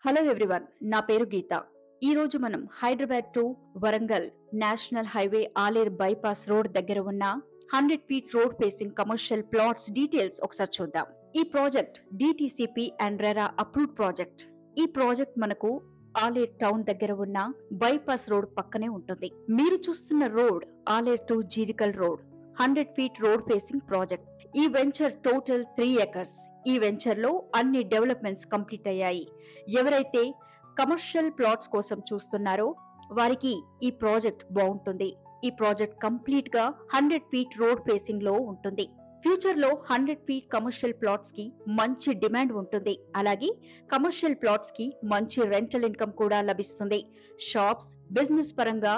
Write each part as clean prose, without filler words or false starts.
Hello everyone, నా పేరు గీత. ఈ రోజు మనం Hyderabad to Warangal national highway Aler bypass road దగ్గర ఉన్న 100 feet road facing commercial plots details ఒకసారి చూద్దాం. ఈ project DTCP and RERA approved project. ఈ ప్రాజెక్ట్ మనకు ఆలేరు టౌన్ దగ్గర ఉన్న బైపాస్ రోడ్ పక్కనే ఉంటుంది. మీరు చూస్తున్న road Aler to Jeerikal road 100 feet road facing project. ఈ వెంచర్ టోటల్ 3 ఎకర్స్. ఈ వెంచర్ లో అన్ని డెవలప్మెంట్స్ కంప్లీట్ అయ్యాయి. ఎవరైతే కమర్షియల్ ప్లాట్స్ కోసం చూస్తున్నారో వారికి ఈ ప్రాజెక్ట్ బాగుంటుంది. ఈ ప్రాజెక్ట్ కంప్లీట్ గా 100 ఫీట్ రోడ్ ఫేసింగ్ లో ఉంటుంది. ఫ్యూచర్ లో 100 ఫీట్ కమర్షియల్ ప్లాట్స్ కి మంచి డిమాండ్ ఉంటుంది. అలాగే కమర్షియల్ ప్లాట్స్ కి మంచి రెంటల్ ఇన్కమ్ కూడా లభిస్తుంది. షాప్స్, బిజినెస్ పరంగా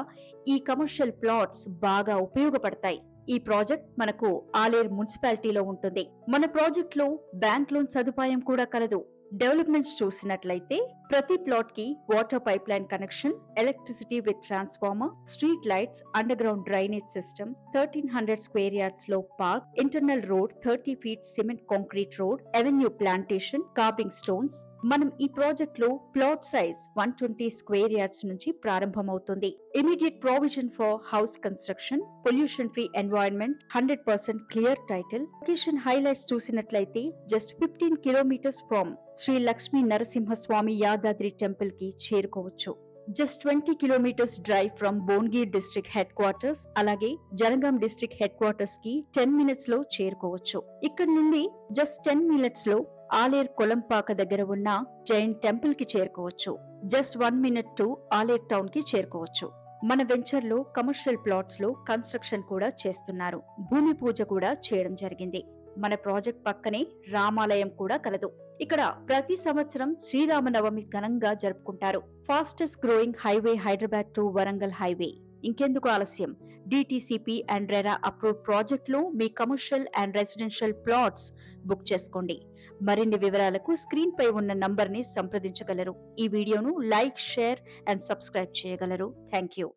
ఈ కమర్షియల్ ప్లాట్స్ బాగా ఉపయోగపడతాయి. ఈ ప్రాజెక్ట్ మనకు ఆలేరు మున్సిపాలిటీలో ఉంటుంది. మన ప్రాజెక్ట్ లో బ్యాంక్ లోన్ సదుపాయం కూడా కలదు. డెవలప్మెంట్స్ చూసినట్లయితే ప్రతి ప్లాట్ కి water pipeline connection, electricity with transformer, street lights, underground drainage system, 1300 square yards లో park, internal road, 30 feet cement concrete road, avenue plantation, carving stones. మనం ఈ ప్రాజెక్ట్ లో ప్లాట్ సైజ్ 120 స్క్వేర్ యార్డ్స్ నుంచి ప్రారంభమవుతుంది. Immediate provision for house construction, pollution free environment, 100% clear title. Location highlights చూసినట్లయితే just 15 kilometres from Shri Lakshmi Narasimhaswamy Yadadri temple కి చేరుకోవచ్చు. Just 20 kilometres drive from Bhuvanagiri district headquarters, అలాగే Jangaon district head quarters కి 10 minutes లో చేరుకోవచ్చు. ఇక్కడ నుండి జస్ట్ 10 మినిట్స్ లో ఆలేరు కొలంపాక దగ్గర ఉన్న జైన్ టెంపుల్ కి చేరుకోవచ్చు. Just 1 minute to Aler town కి చేరుకోవచ్చు. మన వెంచర్ లో కమర్షియల్ ప్లాట్స్ లో కన్స్ట్రక్షన్ కూడా చేస్తున్నారు. భూమి పూజ కూడా చేయడం జరిగింది. మన ప్రాజెక్ట్ పక్కనే రామాలయం కూడా కలదు. ఇక్కడ ప్రతి సంవత్సరం శ్రీరామనవమి ఘనంగా జరుపుకుంటారు. Fastest growing highway Hyderabad to Warangal highway. ఇంకెందుకు ఆలస్యం, DTCP and RERA approved project లో మీ commercial and residential plots book చేసుకోండి. మరిన్ని వివరాలకు స్క్రీన్ పై ఉన్న నంబర్ ని సంప్రదించగలరు. ఈ వీడియోను లైక్, షేర్ అండ్ సబ్స్క్రైబ్ చేయగలరు. Thank you.